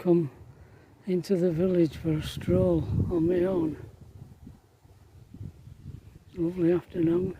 come into the village for a stroll on my own. Lovely afternoon.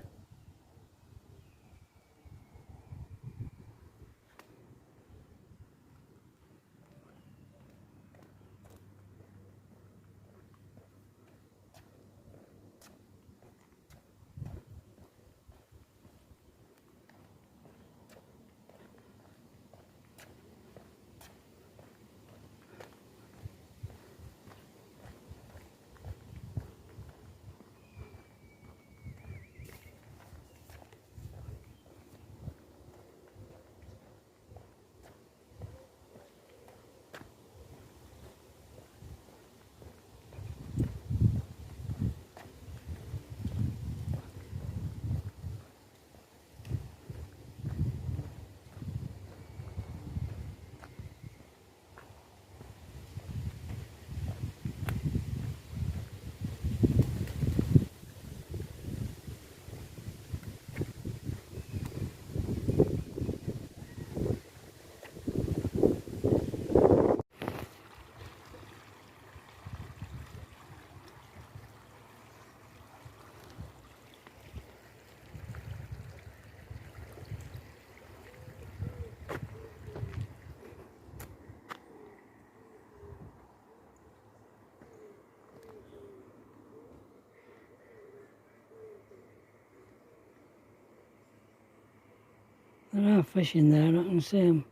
There are fish in there, I can see them.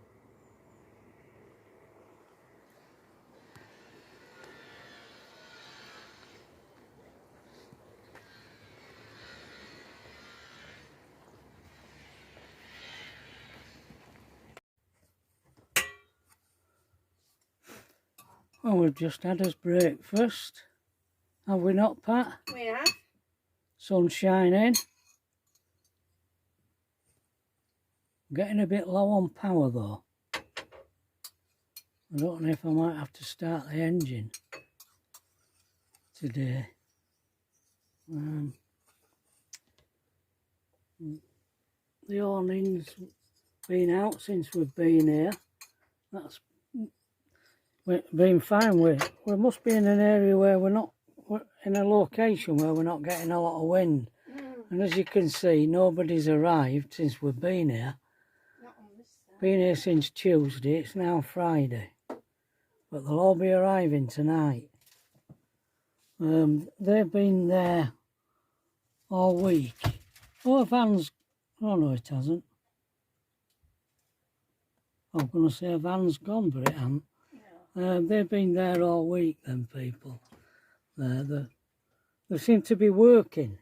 Well, we've just had us breakfast. Have we not, Pat? We have. Sun's shining. Getting a bit low on power though. I don't know if I might have to start the engine today. The awning's been out since we've been here. That's been fine. We must be in an area where we're in a location where we're not getting a lot of wind. And as you can see, nobody's arrived since we've been here. Been here since Tuesday, it's now Friday. But they'll all be arriving tonight. They've been there all week. Oh, a van's... Oh no, it hasn't. I'm going to say a van's gone, but it hasn't. Yeah. They've been there all week, them people. They seem to be working.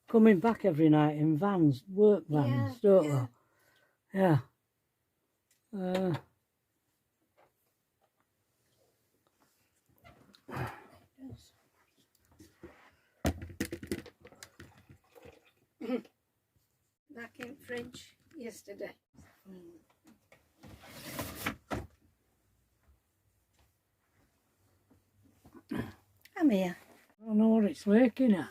Coming back every night in vans, work vans, don't they? Yeah. Back in fridge yesterday. Come here. I don't know what it's lurking at.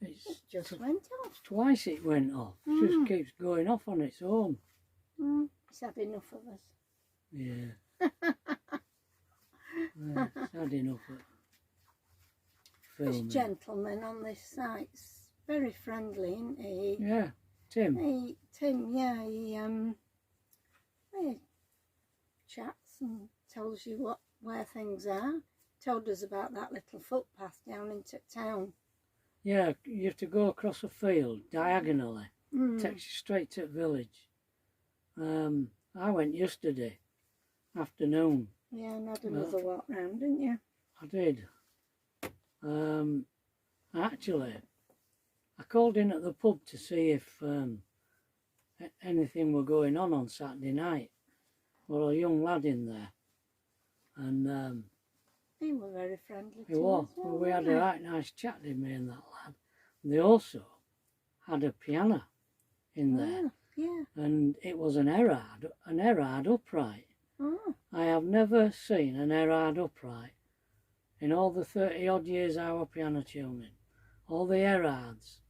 It just went off. Twice it went off. It just keeps going off on its own. It's had enough of us. Yeah. It's had enough of filming. This gentleman on this site's very friendly, isn't he? Yeah, Tim. Tim, yeah, he chats and tells you where things are. Told us about that little footpath down into town. Yeah, you have to go across a field diagonally. Takes you straight to the village. I went yesterday afternoon. Yeah, and had another walk round, didn't you? I did. Actually, I called in at the pub to see if anything were going on Saturday night. Well, a young lad in there, and he was very friendly. He was. Well, we had a right nice chat, didn't we, and that lad. And they also had a piano in there. Yeah. And it was an Erard upright. Oh. I have never seen an Erard upright in all the 30 odd years I was piano tuning. All the Erards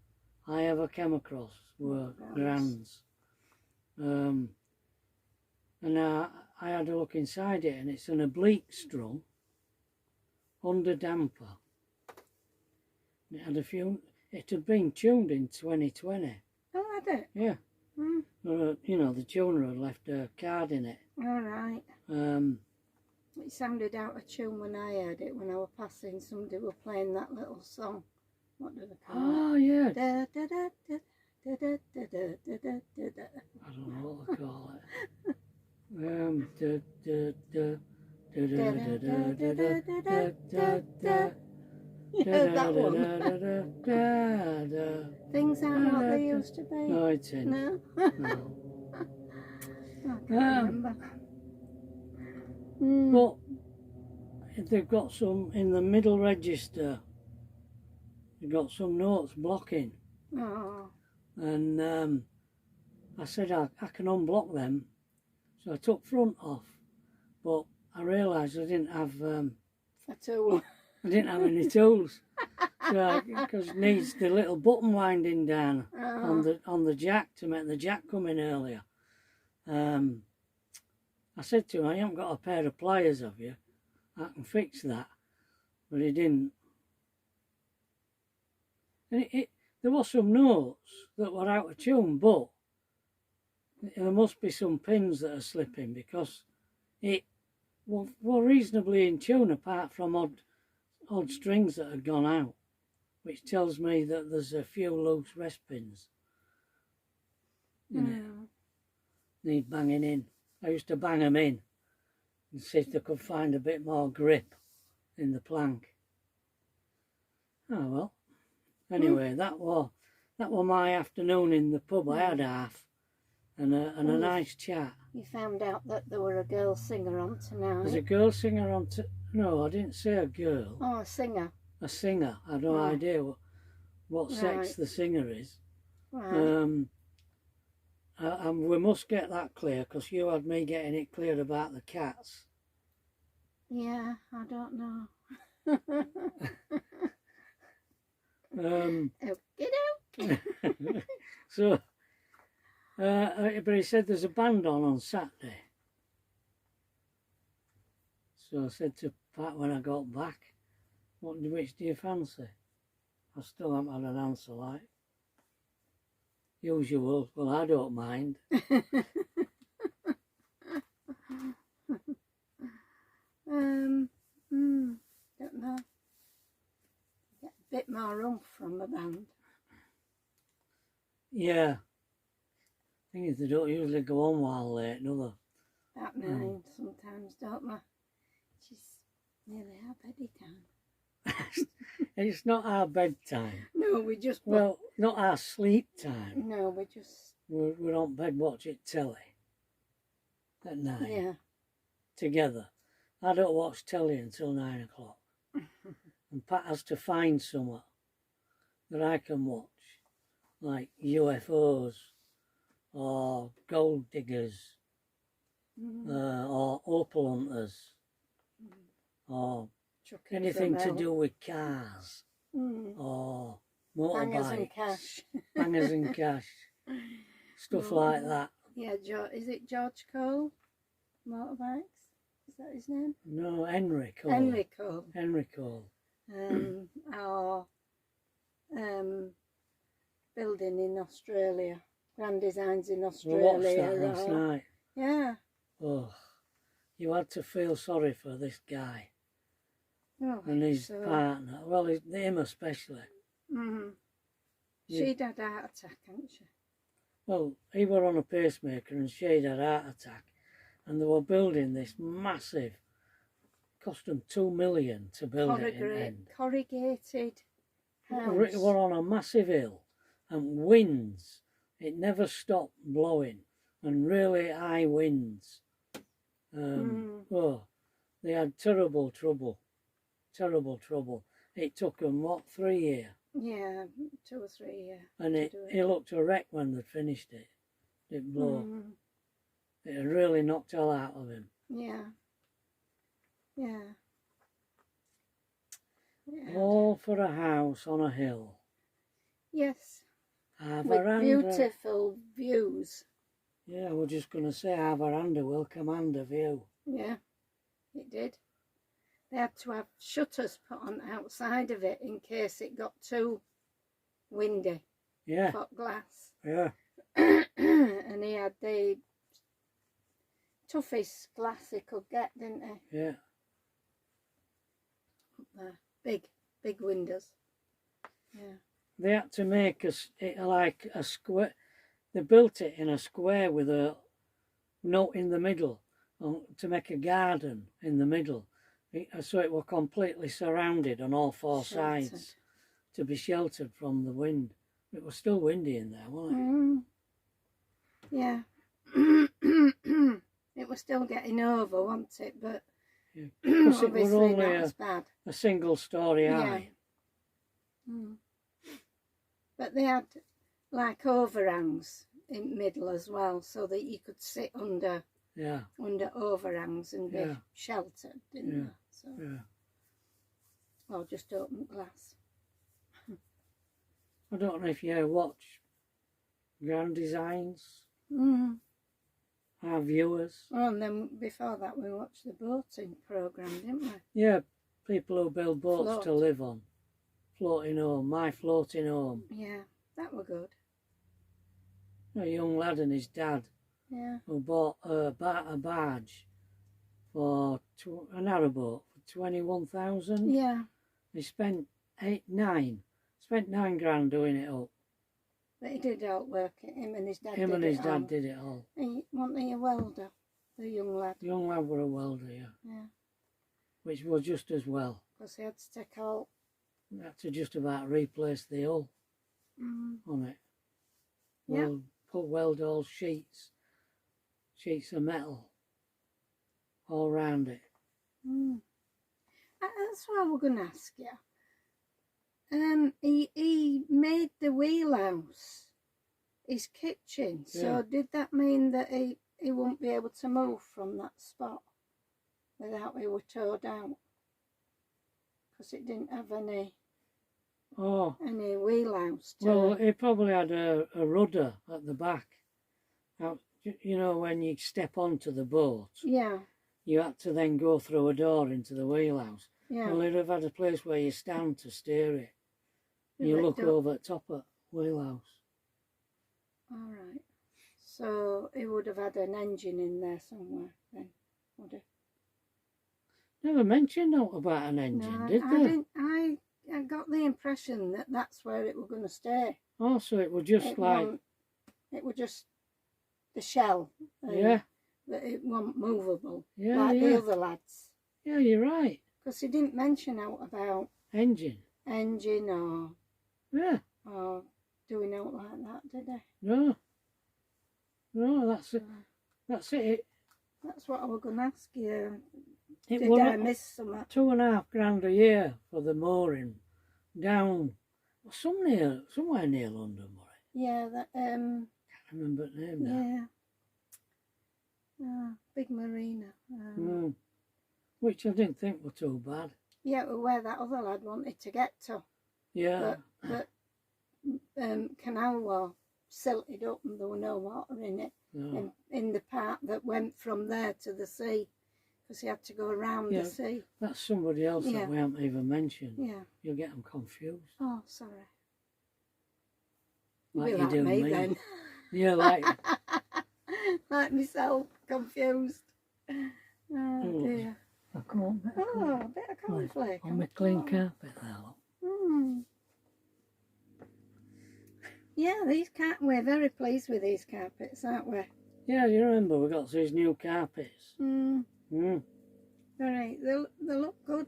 I ever came across were grands. And I had a look inside it, and it's an oblique strung under damper. It had a few. It had been tuned in 2020. Oh, had it? Yeah. Mm. You know, the tuner had left a card in it. All right. It sounded out of tune when I heard it. When I was passing, somebody were playing that little song. What do they call it? Oh yeah. Da, da, da, da, da, da, da, da, da, da, da. I don't know what they call it. Da, da, da, da, da, da, da, da, da, da, da. Yeah, that one. Things aren't what they used to be. No, it isn't. No? No. I can't remember. Mm. But they've got some in the middle register. They've got some notes blocking. Oh. And I said I can unblock them. So I took front off. But I realised I didn't have A tool. I didn't have any tools. So because it needs the little button winding down on the jack to make the jack come in earlier. I said to him, I haven't got a pair of pliers, have you? I can fix that. But he didn't. And there were some notes that were out of tune, but there must be some pins that are slipping, because it were reasonably in tune apart from odd strings that had gone out, which tells me that there's a few loose rest pins in it. Need banging in. I used to bang them in and see if they could find a bit more grip in the plank. Oh well. Anyway, that was my afternoon in the pub. I had half and a nice chat. You found out that there were a girl singer on tonight. There's a girl singer on no, I didn't say a girl. Oh, a singer. A singer. I had no idea what sex the singer is. Right. And we must get that clear, because you had me getting it clear about the cats. Yeah, I don't know. Okey-doke. So, but he said there's a band on Saturday. So I said to Pat when I got back, which do you fancy? I still haven't had an answer, like. Usual. Well, I don't mind. Don't know. Get a bit more oomph from the band. Yeah. Thing is, they don't usually go on while late, do they? About 9 sometimes, don't they? She's nearly our bedtime. It's not our bedtime. No, we just... Well, not our sleep time. No, we just... We're on bed watching telly at night. Yeah. Together. I don't watch telly until 9 o'clock. And Pat has to find somewhere that I can watch, like UFOs or gold diggers or opal hunters or anything to do with cars or motorbikes. Bangers and cash. Bangers and cash. Stuff like that. Yeah, is it George Cole? Motorbikes? Is that his name? No, Henry Cole. Henry Cole. Henry Cole. Our building in Australia. Grand Designs in Australia. We watched that last night. Yeah. Oh, you had to feel sorry for this guy and his so, partner. Well, him especially. She'd had a heart attack, hadn't she? Well, he were on a pacemaker and she'd had a heart attack, and they were building this massive, cost them $2 million to build it in the end. Corrugated house. They were on a massive hill, and winds, it never stopped blowing, and really high winds. Oh, they had terrible trouble. It took them, 3 years? Yeah, 2 or 3 years. And it looked a wreck when they'd finished it. It blew. It had really knocked all out of him. Yeah. All for a house on a hill. Yes. A With veranda. beautiful views. Yeah, we're just going to say our veranda will command a view. Yeah, it did. They had to have shutters put on outside of it in case it got too windy. Yeah. Fog glass. Yeah. And he had the toughest glass he could get, didn't he? Yeah. Up there. Big windows. Yeah. They had to make it like a square. They built it in a square with a note in the middle to make a garden in the middle. So it was completely surrounded on all four sides to be sheltered from the wind. It was still windy in there, wasn't it? Yeah. It was still getting over, wasn't it? But yeah. Because it was only not as bad. A single story high. But they had like overhangs in middle as well, so that you could sit under overhangs and be sheltered, didn't they? So, or just open glass. I don't know if you watch Grand Designs, our viewers. Oh, and then before that we watched the boating programme, didn't we? Yeah, people who build boats to live on. Floating home, my floating home. Yeah, that were good. A young lad and his dad who bought a barge for a narrowboat for 21,000. Yeah. He spent $9 grand doing it up. But he did all work. Him and his dad. Him and his dad did it all. Wasn't he a welder? The young lad. The young lad were a welder, Yeah. Which was just as well. Because he had to take all. He had to just about replace the hull on it. Yeah. Weld all sheets of metal all round it. That's what I was going to ask you. He made the wheelhouse his kitchen. So did that mean that he won't be able to move from that spot without he were towed out? Because it didn't have any wheelhouse. Well, he probably had a rudder at the back. Now, you know, when you step onto the boat, you had to then go through a door into the wheelhouse. Yeah. Well, he'd have had a place where you stand to steer it. You look over the top of the wheelhouse. All right. So he would have had an engine in there somewhere then, would he? Never mentioned about an engine, did they? I got the impression that that's where it was going to stay. Oh, so it was just it was just the shell. That it wasn't movable. Yeah, like the other lads. Yeah, you're right. Because he didn't mention out about engine or doing out like that, did he? No, that's it. That's it. That's what I was going to ask you. Did I miss something? $2.5 grand a year for the mooring down somewhere near London, was it? Yeah, that can't remember the name now. Yeah. Big marina. Which I didn't think were too bad. Yeah, where that other lad wanted to get to. Yeah. But canal was silted up and there was no water in it. No. In the part that went from there to the sea. Because he had to go around the sea. That's somebody else that we haven't even mentioned. Yeah. You'll get them confused. Oh, sorry. Like you like do me me. Then. Yeah, like... like myself, confused. Oh, dear. I can't. A bit of cornflake. On my clean carpet there. Yeah, we're very pleased with these carpets, aren't we? Yeah, you remember we got these new carpets. Right, they look good.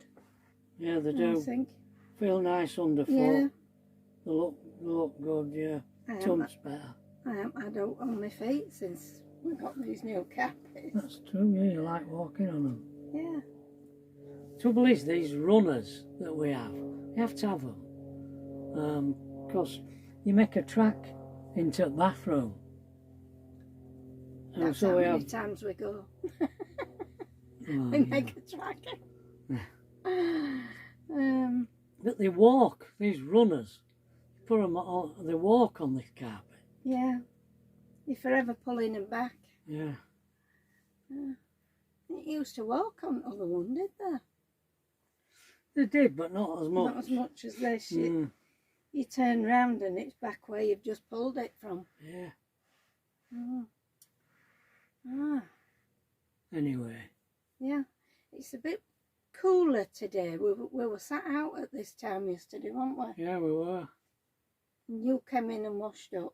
Yeah, they do. I think. Feel nice underfoot. Yeah. They look good, yeah. Tump's better. I haven't had out on my feet since we got these new carpets. That's true, yeah, you like walking on them. Yeah. Trouble is, these runners that we have to have them. Because you make a track into the bathroom. And That's so how we many have... times we go. we make a track. But they walk, these runners. Put them on, they walk on this carpet. Yeah. You're forever pulling them back. Yeah. It used to walk on the other one, did they? They did, but not as much. Not as much as this. Mm. You turn round and it's back where you've just pulled it from. Yeah. Oh. Ah. Anyway. Yeah. It's a bit cooler today. We were sat out at this time yesterday, weren't we? Yeah, we were. And you came in and washed up.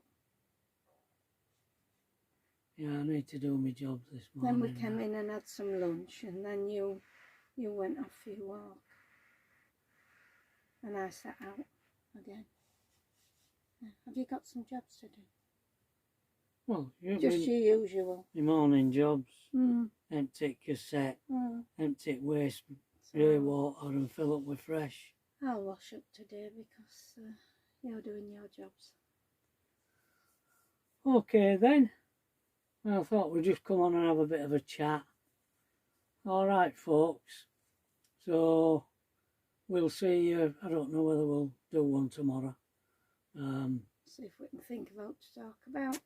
Yeah, I need to do my job this morning. Then we came in and had some lunch, and then you went off for your walk. And I sat out again. Yeah. Have you got some jobs to do? Well, Just your usual. your morning jobs. Mm. Empty cassette, Mm. empty waste, So grey water and fill up with fresh. I'll wash up today because you're doing your jobs. Okay then. Well, I thought we'd just come on and have a bit of a chat. Alright folks. So we'll see you. I don't know whether we'll do one tomorrow. See if we can think of what to talk about.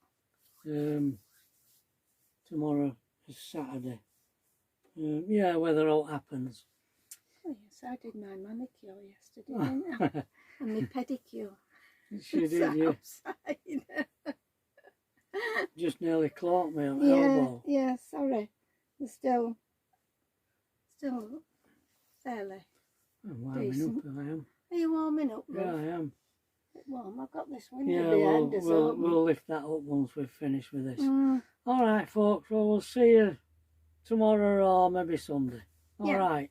Tomorrow is Saturday. Yeah, whether all happens. Oh yes, I did my manicure yesterday, didn't I? And my pedicure. She did, yeah. Outside. Just nearly caught me on the Yeah, elbow. yeah, sorry. It's still fairly I'm warming decent. up, I am. Are you warming up, love? Yeah, I am. Bit warm. I've got this window Yeah, behind us. we'll lift that up once we've finished with this. Mm, Alright folks, well we'll see you tomorrow or maybe Sunday. Yeah. Alright.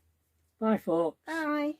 Bye folks. bye.